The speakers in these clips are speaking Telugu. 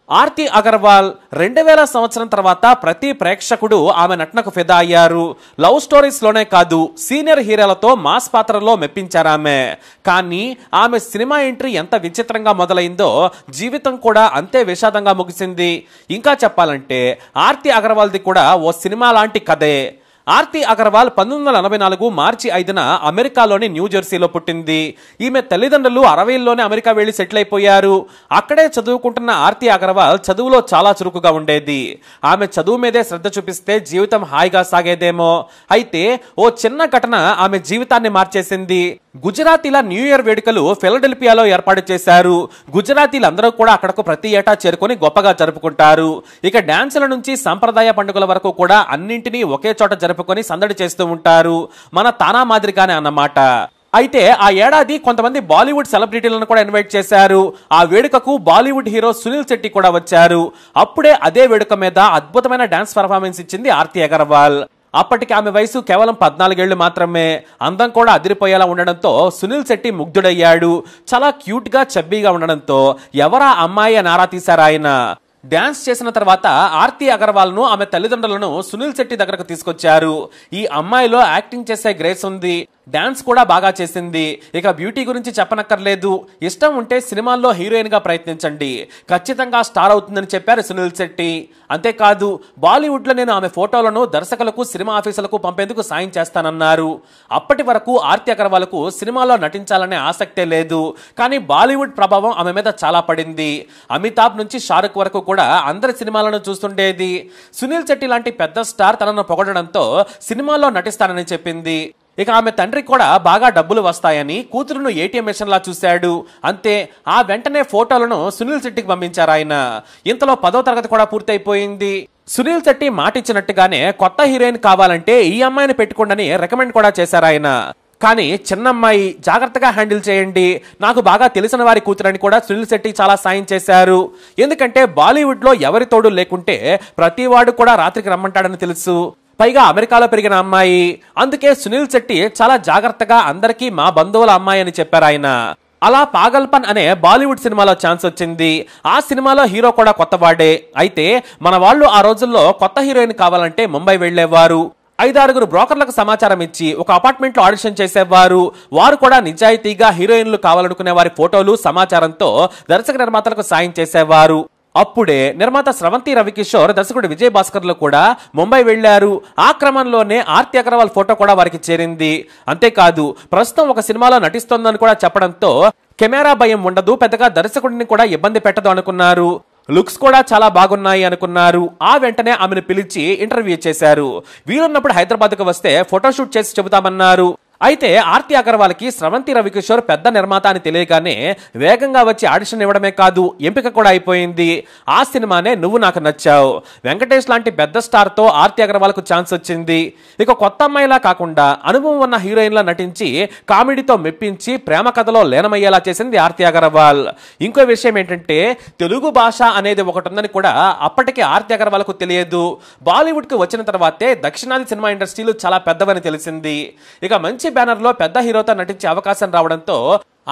ఆర్తి అగర్వాల్ 2000 సంవత్సరం తర్వాత ప్రతి ప్రేక్షకుడు ఆమె నటనకు ఫిదా అయ్యారు. లవ్ స్టోరీస్ లోనే కాదు, సీనియర్ హీరోలతో మాస్ పాత్రలో మెప్పించారామె. కానీ ఆమె సినిమా ఎంట్రీ ఎంత విచిత్రంగా మొదలైందో జీవితం కూడా అంతే విషాదంగా ముగిసింది. ఇంకా చెప్పాలంటే ఆర్తి అగర్వాల్ది కూడా ఓ సినిమా లాంటి కథే. ఆర్తి అగర్వాల్ 1984 మార్చి 5న అమెరికాలోని న్యూజెర్సీలో పుట్టింది. ఈమె తల్లిదండ్రులు 60ల్లోనే అమెరికా వెళ్లి సెటిల్ అయిపోయారు. అక్కడే చదువుకుంటున్న ఆర్తి అగర్వాల్ చదువులో చాలా చురుకుగా ఉండేది. ఆమె చదువు మీదే శ్రద్ధ చూపిస్తే జీవితం హాయిగా సాగేదేమో. అయితే ఓ చిన్న ఘటన ఆమె జీవితాన్ని మార్చేసింది. గుజరాతీల న్యూ ఇయర్ వేడుకలు ఫిలడెల్ఫియాలో ఏర్పాటు చేశారు. గుజరాతీలందరూ కూడా అక్కడకు ప్రతి ఏటా చేరుకొని గొప్పగా జరుపుకుంటారు. ఇక డాన్సుల నుంచి సంప్రదాయ పండుగల వరకు కూడా అన్నింటినీ ఒకే చోట జరుపుకొని సందడి చేస్తూ ఉంటారు. మన తానా మాదిరిగానే అన్నమాట. అయితే ఆ ఏడాది కొంతమంది బాలీవుడ్ సెలబ్రిటీలను కూడా ఇన్వైట్ చేశారు. ఆ వేడుకకు బాలీవుడ్ హీరో సునీల్ శెట్టి కూడా వచ్చారు. అప్పుడే అదే వేడుక మీద అద్భుతమైన డాన్స్ పర్ఫార్మెన్స్ ఇచ్చింది ఆర్తి అగర్వాల్. అప్పటికి ఆమె వయసు కేవలం 14 ఏళ్లు మాత్రమే. అందం కూడా అదిరిపోయేలా ఉండడంతో సునీల్ శెట్టి ముగ్ధుడయ్యాడు. చాలా క్యూట్ గా చబ్బీగా ఉండడంతో ఎవరా అమ్మాయి అని ఆరా తీశారు ఆయన. డాన్స్ చేసిన తర్వాత ఆర్తి అగర్వాల్ ను ఆమె తల్లిదండ్రులను సునీల్ శెట్టి దగ్గరకు తీసుకొచ్చారు. ఈ అమ్మాయిలో యాక్టింగ్ చేసే గ్రేస్ ఉంది, డాన్స్ కూడా బాగా చేసింది. ఇక బ్యూటీ గురించి చెప్పనక్కర్లేదు. ఇష్టం ఉంటే సినిమాల్లో హీరోయిన్ గా ప్రయత్నించండి, ఖచ్చితంగా స్టార్ అవుతుందని చెప్పారు సునీల్ శెట్టి. అంతేకాదు బాలీవుడ్ లో నేను ఆమె ఫోటోలను దర్శకులకు సినిమా ఆఫీసులకు పంపేందుకు సాయం చేస్తానన్నారు. అప్పటి వరకు ఆర్తి అగర్వాల్కు సినిమాలో నటించాలనే ఆసక్తే లేదు. కానీ బాలీవుడ్ ప్రభావం ఆమె మీద చాలా పడింది. అమితాబ్ నుంచి షారుఖ్ వరకు కూడా అందరి సినిమాలను చూస్తుండేది. సునీల్ శెట్టి లాంటి పెద్ద స్టార్ తనను పొగడడంతో సినిమాల్లో నటిస్తానని చెప్పింది. ఇక ఆమె తండ్రి కూడా బాగా డబ్బులు వస్తాయని కూతురును ఏటీఎం మిషన్ లా చూశాడు. అంతే, ఆ వెంటనే ఫోటోలను సునీల్ శెట్టికి పంపించారు ఆయన. ఇంతలో 10వ తరగతి కూడా పూర్తయిపోయింది. సునీల్ శెట్టి మాటిచ్చినట్టుగానే కొత్త హీరోయిన్ కావాలంటే ఈ అమ్మాయిని పెట్టుకోండి రికమెండ్ కూడా చేశారు ఆయన. కానీ చిన్నమ్మాయి, జాగ్రత్తగా హ్యాండిల్ చేయండి, నాకు బాగా తెలిసిన వారి కూతురని కూడా సునీల్ శెట్టి చాలా సాయం చేశారు. ఎందుకంటే బాలీవుడ్ లో ఎవరి తోడు లేకుంటే ప్రతివాడు కూడా రాత్రికి రమ్మంటాడని తెలుసు. పైగా అమెరికాలో పెరిగిన అమ్మాయి. అందుకే సునీల్ శెట్టి చాలా జాగ్రత్తగా అందరికీ మా బంధువుల అమ్మాయి అని చెప్పారు ఆయన. అలా పాగల్పన్ అనే బాలీవుడ్ సినిమాలో ఛాన్స్ వచ్చింది. ఆ సినిమాలో హీరో కూడా కొత్తవాడే. అయితే మన వాళ్ళు ఆ రోజుల్లో కొత్త హీరోయిన్ కావాలంటే ముంబై వెళ్లేవారు. 5-6 బ్రోకర్లకు సమాచారం ఇచ్చి ఒక అపార్ట్మెంట్ లో ఆడిషన్ చేసేవారు. వారు కూడా నిజాయితీగా హీరోయిన్లు కావాలనుకునే వారి ఫోటోలు, సమాచారంతో దర్శక నిర్మాతలకు సాయం చేసేవారు. అప్పుడే నిర్మాత స్రవంతి రవికిషోర్, దర్శకుడు విజయ్ భాస్కర్లు కూడా ముంబై వెళ్లారు. ఆ క్రమంలోనే ఆర్తి అగర్వాల్ ఫోటో కూడా వారికి చేరింది. అంతేకాదు ప్రస్తుతం ఒక సినిమాలో నటిస్తోందని కూడా చెప్పడంతో కెమెరా భయం ఉండదు, పెద్దగా దర్శకుడిని కూడా ఇబ్బంది పెట్టదు అనుకున్నారు. లుక్స్ కూడా చాలా బాగున్నాయి అనుకున్నారు. ఆ వెంటనే ఆమెను పిలిచి ఇంటర్వ్యూ చేశారు. వీలున్నప్పుడు హైదరాబాద్కు వస్తే ఫోటోషూట్ చేసి చెబుతామన్నారు. అయితే ఆర్తి అగర్వాల్ కి స్రవంతి రవికిషోర్ పెద్ద నిర్మాత అని తెలియగానే వేగంగా వచ్చి ఆడిషన్ ఇవ్వడమే కాదు, ఎంపిక కూడా అయిపోయింది. ఆ సినిమానే నువ్వు నాకు నచ్చావు. వెంకటేష్ లాంటి పెద్ద స్టార్ తో ఆర్తి అగర్వాల్ కు ఛాన్స్ వచ్చింది. ఇక కొత్త అమ్మాయిలా కాకుండా అనుభవం ఉన్న హీరోయిన్ లా నటించి కామెడీతో మెప్పించి ప్రేమ కథలో లీనమయ్యేలా చేసింది ఆర్తి అగర్వాల్. ఇంకో విషయం ఏంటంటే తెలుగు భాష అనేది ఒకటి ఉందని కూడా అప్పటికే ఆర్తి అగర్వాల్ కు తెలియదు. బాలీవుడ్ కు వచ్చిన తర్వాతే దక్షిణాది సినిమా ఇండస్ట్రీలు చాలా పెద్దవని తెలిసింది. ఇక మంచి బ్యానర్ లో పెద్ద హీరోతో నటించే అవకాశం రావడంతో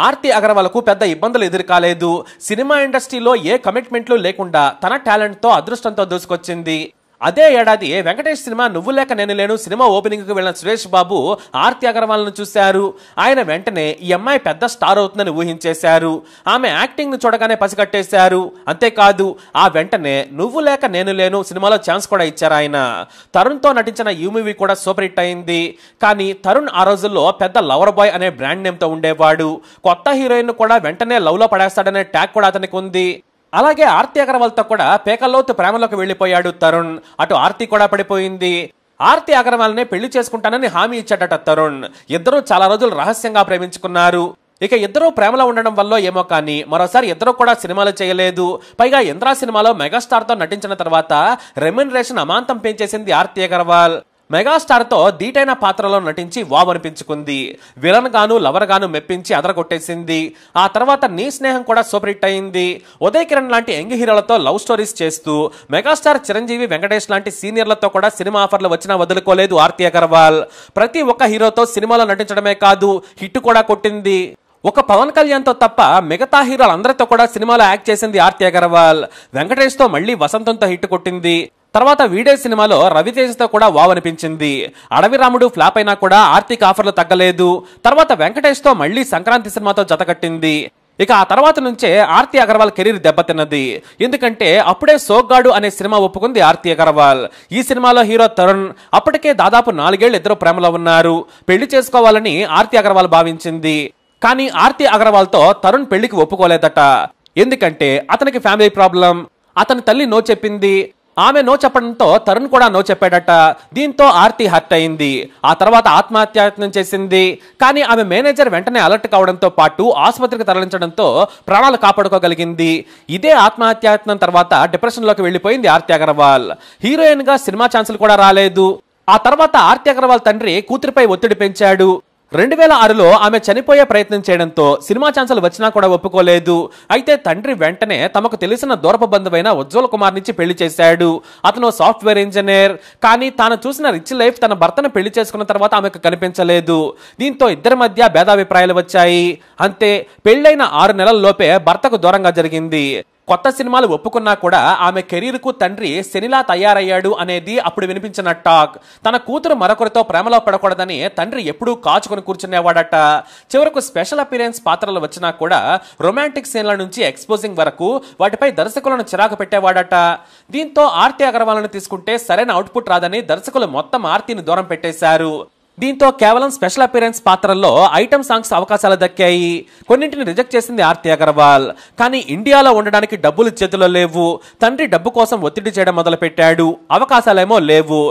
ఆర్తి అగర్వాల్ కు పెద్ద ఇబ్బందులు ఎదురుకాలేదు. సినిమా ఇండస్ట్రీలో ఏ కమిట్మెంట్లు లేకుండా తన టాలెంట్ తో అదృష్టంతో దూసుకొచ్చింది. అదే ఏడాది వెంకటేష్ సినిమా నువ్వు లేక నేను లేను సినిమా ఓపెనింగ్ కు వెళ్లిన సురేష్ బాబు ఆర్తి అగర్వాల్ ను చూశారు. ఆయన వెంటనే ఈ అమ్మాయి పెద్ద స్టార్ అవుతుందని ఊహించేశారు. ఆమె యాక్టింగ్ ను చూడగానే పసిగట్టేశారు. అంతేకాదు ఆ వెంటనే నువ్వు లేక నేను లేను సినిమాలో ఛాన్స్ కూడా ఇచ్చారు ఆయన. తరుణ్ తో నటించిన ఈ మూవీ కూడా సూపర్ హిట్ అయింది. కానీ తరుణ్ ఆ రోజుల్లో పెద్ద లవర్ బాయ్ అనే బ్రాండ్ నేమ్ తో ఉండేవాడు. కొత్త హీరోయిన్ కూడా వెంటనే లవ్ లో పడేస్తాడనే ట్యాగ్ కూడా అతనికి ఉంది. అలాగే ఆర్తి అగర్వాల్ తో కూడా పేకల్లోతు ప్రేమలోకి వెళ్లిపోయాడు తరుణ్. అటు ఆర్తి కూడా పడిపోయింది. ఆర్తి అగర్వాల్ నే పెళ్లి చేసుకుంటానని హామీ ఇచ్చాడట తరుణ్. ఇద్దరు చాలా రోజులు రహస్యంగా ప్రేమించుకున్నారు. ఇక ఇద్దరు ప్రేమలో ఉండడం వల్ల ఏమో కానీ మరోసారి ఇద్దరు కూడా సినిమాలు చేయలేదు. పైగా ఇంద్రా సినిమాలో మెగాస్టార్ తో నటించిన తర్వాత రెమ్యునరేషన్ అమాంతం పెంచేసింది ఆర్తి అగర్వాల్. మెగాస్టార్ తో దీటైన పాత్రలో నటించి వావ్ అనిపించుకుంది. విలన్ గాను లవర్ గాను మెప్పించి అదరగొట్టేసింది. ఆ తర్వాత నీ స్నేహం కూడా సూపర్ హిట్ అయింది. ఉదయ్ కిరణ్ లాంటి యంగ్ హీరోలతో లవ్ స్టోరీస్ చేస్తూ మెగాస్టార్ చిరంజీవి, వెంకటేష్ లాంటి సీనియర్లతో కూడా సినిమా ఆఫర్లు వచ్చినా వదులుకోలేదు ఆర్తి అగర్వాల్. ప్రతి ఒక్క హీరోతో సినిమాలో నటించడమే కాదు హిట్ కూడా కొట్టింది. ఒక పవన్ కళ్యాణ్ తో తప్ప మిగతా హీరోలందరితో కూడా సినిమాలో యాక్ట్ చేసింది ఆర్తి అగర్వాల్. వెంకటేష్ తో మళ్ళీ వసంతంతో హిట్ కొట్టింది. తర్వాత వీడే సినిమాలో రవితేజతో కూడా వావ్ అనిపించింది. అడవి రాముడు ఫ్లాప్ అయినా కూడా ఆర్తికి ఆఫర్లు తగ్గలేదు. తర్వాత వెంకటేష్ తో మళ్ళీ సంక్రాంతి సినిమాతో జతకట్టింది. ఇక ఆ తర్వాత నుంచే ఆర్తి అగర్వాల్ కెరీర్ దెబ్బతిన్నది. ఎందుకంటే అప్పుడే సోగ్గాడు అనే సినిమా ఒప్పుకుంది ఆర్తి అగర్వాల్. ఈ సినిమాలో హీరో తరుణ్. అప్పటికే దాదాపు 4 ఏళ్లు ఇద్దరు ప్రేమలో ఉన్నారు. పెళ్లి చేసుకోవాలని ఆర్తి అగర్వాల్ భావించింది. కానీ ఆర్తి అగర్వాల్ తో తరుణ్ పెళ్లికి ఒప్పుకోలేదట. ఎందుకంటే అతనికి ఫ్యామిలీ ప్రాబ్లం. అతని తల్లి నో చెప్పింది. ఆమె నో చెప్పడంతో తరుణ్ కూడా నో చెప్పాడట. దీంతో ఆర్తి హర్ట్ అయింది. ఆ తర్వాత ఆత్మహత్యాయత్నం చేసింది. కానీ ఆమె మేనేజర్ వెంటనే అలర్ట్ కావడంతో పాటు ఆసుపత్రికి తరలించడంతో ప్రాణాలు కాపాడుకోగలిగింది. ఇదే ఆత్మహత్యాయత్నం తర్వాత డిప్రెషన్ లోకి వెళ్లిపోయింది ఆర్తి అగర్వాల్. హీరోయిన్ గా సినిమా ఛాన్సులు కూడా రాలేదు. ఆ తర్వాత ఆర్తి అగర్వాల్ తండ్రి కూతురిపై ఒత్తిడి పెంచాడు. 2006లో ఆమె చనిపోయే ప్రయత్నం చేయడంతో సినిమా ఛాన్సులు వచ్చినా కూడా ఒప్పుకోలేదు. అయితే తండ్రి వెంటనే తమకు తెలిసిన దూరపు బంధువైన ఉజ్వల్ కుమార్ నుంచి పెళ్లి చేశాడు. అతను సాఫ్ట్వేర్ ఇంజనీర్. కానీ తాను చూసిన రిచ్ లైఫ్ తన భర్తను పెళ్లి చేసుకున్న తర్వాత ఆమెకు కనిపించలేదు. దీంతో ఇద్దరి మధ్య భేదాభిప్రాయాలు వచ్చాయి. అంతే, పెళ్లైన 6 నెలల లోపే భర్తకు దూరంగా జరిగింది. కొత్త సినిమాలు ఒప్పుకున్నా కూడా ఆమె కెరీర్ కు తండ్రి శనిలా తయారయ్యాడు అనేది అప్పుడు వినిపించిన టాక్. తన కూతురు మరొకరితో ప్రేమలో పడకూడదని తండ్రి ఎప్పుడూ కాచుకొని కూర్చునేవాడట. చివరకు స్పెషల్ అపీరెన్స్ పాత్రలు వచ్చినా కూడా రొమాంటిక్ సీన్ల నుంచి ఎక్స్పోజింగ్ వరకు వాటిపై దర్శకులను చిరాకు పెట్టేవాడట. దీంతో ఆర్తి అగర్వాల్ను తీసుకుంటే సరైన అవుట్పుట్ రాదని దర్శకులు మొత్తం ఆర్తిని దూరం పెట్టేశారు. దీంతో కేవలం స్పెషల్ అపీరెన్స్ పాత్రల్లో ఐటమ్ సాంగ్స్ అవకాశాలు దక్కాయి. కొన్నింటిని రిజెక్ట్ చేసింది ఆర్తి అగర్వాల్. కానీ ఇండియాలో ఉండడానికి డబ్బులు చేతిలో లేవు. తండ్రి డబ్బు కోసం ఒత్తిడి చేయడం మొదలుపెట్టాడు. అవకాశాలేమో లేవు.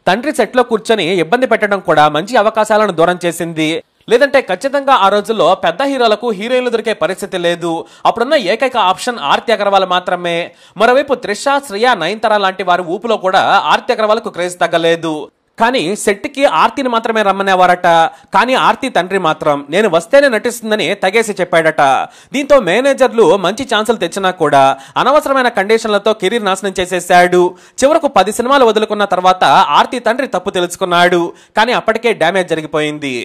తండ్రి సెట్లో కూర్చొని ఇబ్బంది పెట్టడం కూడా మంచి అవకాశాలను దూరం చేసింది. లేదంటే ఖచ్చితంగా ఆ రోజుల్లో పెద్ద హీరోలకు హీరోయిన్లు దొరికే పరిస్థితి లేదు. అప్పుడున్న ఏకైక ఆప్షన్ ఆర్తి అగర్వాల్ మాత్రమే. మరోవైపు త్రిష, శ్రియా, నయనతార లాంటి వారి ఊపులో కూడా ఆర్తి అగర్వాల్ కు క్రేజ్ తగ్గలేదు. కానీ సెట్కి ఆర్తిని మాత్రమే రమ్మనేవారట. కానీ ఆర్తి తండ్రి మాత్రం నేను వస్తేనే నటిస్తుందని తగేసి చెప్పాడట. దీంతో మేనేజర్లు మంచి ఛాన్సులు తెచ్చినా కూడా అనవసరమైన కండిషన్లతో కెరీర్ నాశనం చేసేశాడు. చివరకు 10 సినిమాలు వదులుకున్న తర్వాత ఆర్తి తండ్రి తప్పు తెలుసుకున్నాడు. కానీ అప్పటికే డ్యామేజ్ జరిగిపోయింది.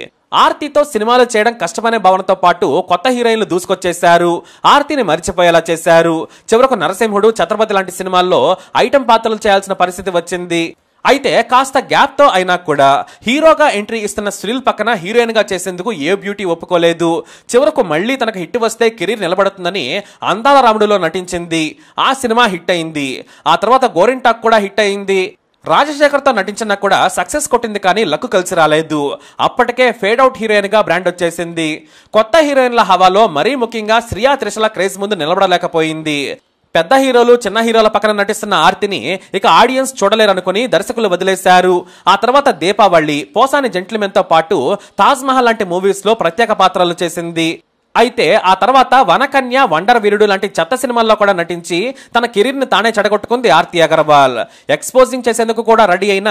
ఆర్తితో సినిమాలు చేయడం కష్టమనే భావనతో పాటు కొత్త హీరోయిన్లు దూసుకొచ్చేశారు. ఆర్తిని మరిచిపోయేలా చేశారు. చివరకు నరసింహుడు, ఛత్రపతి లాంటి సినిమాల్లో ఐటమ్ పాత్రలు చేయాల్సిన పరిస్థితి వచ్చింది. అయితే కాస్త గ్యాప్ తో అయినా కూడా హీరోగా ఎంట్రీ ఇస్తున్న సునీల్ పక్కన హీరోయిన్ గా చేసేందుకు ఏ బ్యూటీ ఒప్పుకోలేదు. చివరకు మళ్ళీ తనకు హిట్ వస్తే కెరీర్ నిలబడుతుందని అందాల రాముడులో నటించింది. ఆ సినిమా హిట్ అయింది. ఆ తర్వాత గోరింటాక్ కూడా హిట్ అయింది. రాజశేఖర్ తో నటించినా కూడా సక్సెస్ కొట్టింది, కానీ లక్ కలిసి రాలేదు. అప్పటికే ఫేడ్ అవుట్ హీరోయిన్ గా బ్రాండ్ వచ్చేసింది. కొత్త హీరోయిన్ల హవాలో మరీ ముఖ్యంగా శ్రియా, త్రిషల క్రేజ్ ముందు నిలబడలేకపోయింది. పెద్ద హీరోలు, చిన్న హీరోల పక్కన నటిస్తున్న ఆర్తిని ఇక ఆడియన్స్ చూడలేరనుకుని దర్శకులు వదిలేశారు. ఆ తర్వాత దీపావళి, పోసాని జెంట్లిమెన్ తో పాటు తాజ్ మహల్ లాంటి మూవీస్ లో ప్రత్యేక పాత్రలు చేసింది. అయితే ఆ తర్వాత వనకన్య, వండర్ వీరుడు లాంటి చెత్త సినిమాల్లో కూడా నటించి తన కెరీర్ ని తానే చెడగొట్టుకుంది ఆర్తి అగర్వాల్. ఎక్స్పోజింగ్ చేసేందుకు కూడా రెడీ అయిన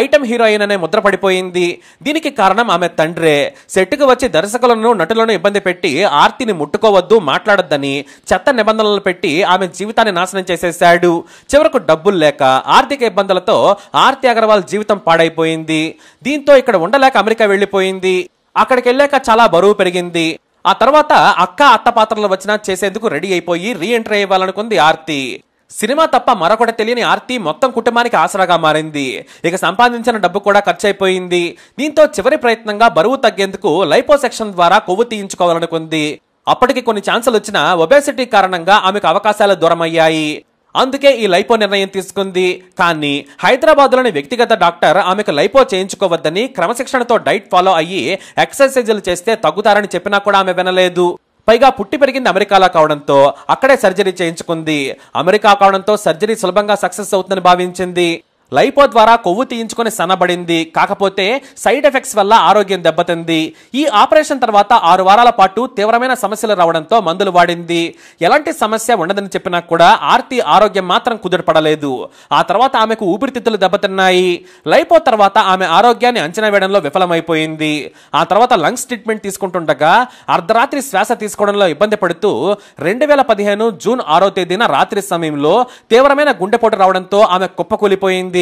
ఐటమ్ హీరోయిన్ అనే ముద్ర పడిపోయింది. దీనికి కారణం ఆమె తండ్రే. సెట్కు వచ్చి దర్శకులను, నటులను ఇబ్బంది పెట్టి ఆర్తిని ముట్టుకోవద్దు, మాట్లాడొద్దని చెత్త నిబంధనలు పెట్టి ఆమె జీవితాన్ని నాశనం చేసేశాడు. చివరకు డబ్బులు లేక, ఆర్థిక ఇబ్బందులతో ఆర్తి అగర్వాల్ జీవితం పాడైపోయింది. దీంతో ఇక్కడ ఉండలేక అమెరికా వెళ్లిపోయింది. అక్కడికి వెళ్ళాక చాలా బరువు పెరిగింది. ఆ తర్వాత అక్క, అత్త పాత్రలు వచ్చినా చేసేందుకు రెడీ అయిపోయి రీ ఎంట్రీ ఇవ్వాలనుకుంది ఆర్తి. సినిమా తప్ప మరొకటి తెలియని ఆర్తి మొత్తం కుటుంబానికి ఆసరాగా మారింది. ఇక సంపాదించిన డబ్బు కూడా ఖర్చు అయిపోయింది. దీంతో చివరి ప్రయత్నంగా బరువు తగ్గేందుకు లైపోసెక్షన్ ద్వారా కొవ్వు తీయించుకోవాలనుకుంది. అప్పటికి కొన్ని ఛాన్సులు వచ్చినా ఒబేసిటీ కారణంగా ఆమెకు అవకాశాలు దూరమయ్యాయి. అందుకే ఈ లైపో నిర్ణయం తీసుకుంది. కానీ హైదరాబాద్ లోని వ్యక్తిగత డాక్టర్ ఆమెకు లైపో చేయించుకోవద్దని క్రమశిక్షణతో డైట్ ఫాలో అయ్యి ఎక్సర్సైజులు చేస్తే తగ్గుతారని చెప్పినా కూడా ఆమె వినలేదు. పైగా పుట్టి పెరిగింది అమెరికాలో కావడంతో అక్కడే సర్జరీ చేయించుకుంది. అమెరికా కావడంతో సర్జరీ సులభంగా సక్సెస్ అవుతుందని భావించింది. లైపో ద్వారా కొవ్వు తీయించుకొని సన్నబడింది. కాకపోతే సైడ్ ఎఫెక్ట్స్ వల్ల ఆరోగ్యం దెబ్బతింది. ఈ ఆపరేషన్ తర్వాత 6 వారాల పాటు తీవ్రమైన సమస్యలు రావడంతో మందులు వాడింది. ఎలాంటి సమస్య ఉండదని చెప్పినా కూడా ఆర్తి ఆరోగ్యం మాత్రం కుదుటపడలేదు. ఆ తర్వాత ఆమెకు ఊపిరితిత్తులు దెబ్బతిన్నాయి. లైపో తర్వాత ఆమె ఆరోగ్యాన్ని అంచనా వేయడంలో విఫలమైపోయింది. ఆ తర్వాత లంగ్స్ ట్రీట్మెంట్ తీసుకుంటుండగా అర్ధరాత్రి శ్వాస తీసుకోవడంలో ఇబ్బంది పడుతూ 2015 జూన్ 6వ తేదీన రాత్రి సమయంలో తీవ్రమైన గుండెపోటు రావడంతో ఆమె కుప్పకూలిపోయింది.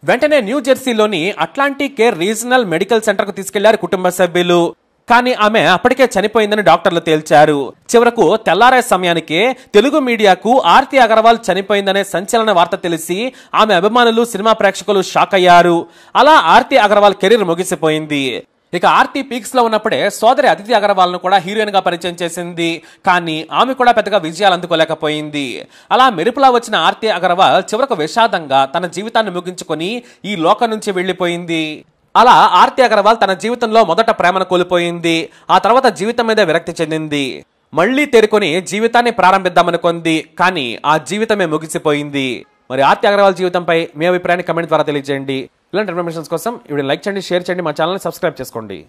వెంటనే న్యూ జెర్సీలోని Atlantic Care Regional Medical Center కు తీసుకెళ్లారు కుటుంబ సభ్యులు. కానీ ఆమె అప్పటికే చనిపోయిందని డాక్టర్లు తేల్చారు. చివరకు తెల్లారే సమయానికి తెలుగు మీడియాకు ఆర్తి అగర్వాల్ చనిపోయిందనే సంచలన వార్త తెలిసి ఆమె అభిమానులు, సినిమా ప్రేక్షకులు షాక్ అయ్యారు. అలా ఆర్తి అగర్వాల్ కెరీర్ ముగిసిపోయింది. ఇక ఆర్తి పీక్స్ లో ఉన్నప్పుడే సోదరి అదితి అగర్వాల్ ను కూడా హీరోయిన్ గా పరిచయం చేసింది. కానీ ఆమె కూడా పెద్దగా విజయాలు అందుకోలేకపోయింది. అలా మెరుపులా వచ్చిన ఆర్తి అగర్వాల్ చివరకు విషాదంగా తన జీవితాన్ని ముగించుకొని ఈ లోకం నుంచి వెళ్లిపోయింది. అలా ఆర్తి అగర్వాల్ తన జీవితంలో మొదట ప్రేమను కోల్పోయింది. ఆ తర్వాత జీవితం మీద విరక్తి చెందింది. మళ్లీ తేరుకొని జీవితాన్ని ప్రారంభిద్దామనుకుంది. కానీ ఆ జీవితమే ముగిసిపోయింది. మరి ఆర్తి అగర్వాల్ జీవితంపై మీ అభిప్రాయాన్ని కమెంట్ ద్వారా తెలియజేయండి. ఇలాంటి ఇన్ఫర్మేషన్స్ కోసం వీడియోని లైక్ చేయండి, షేర్ చేయండి, మా ఛానల్ని సబ్స్క్రైబ్ చేసుకోండి.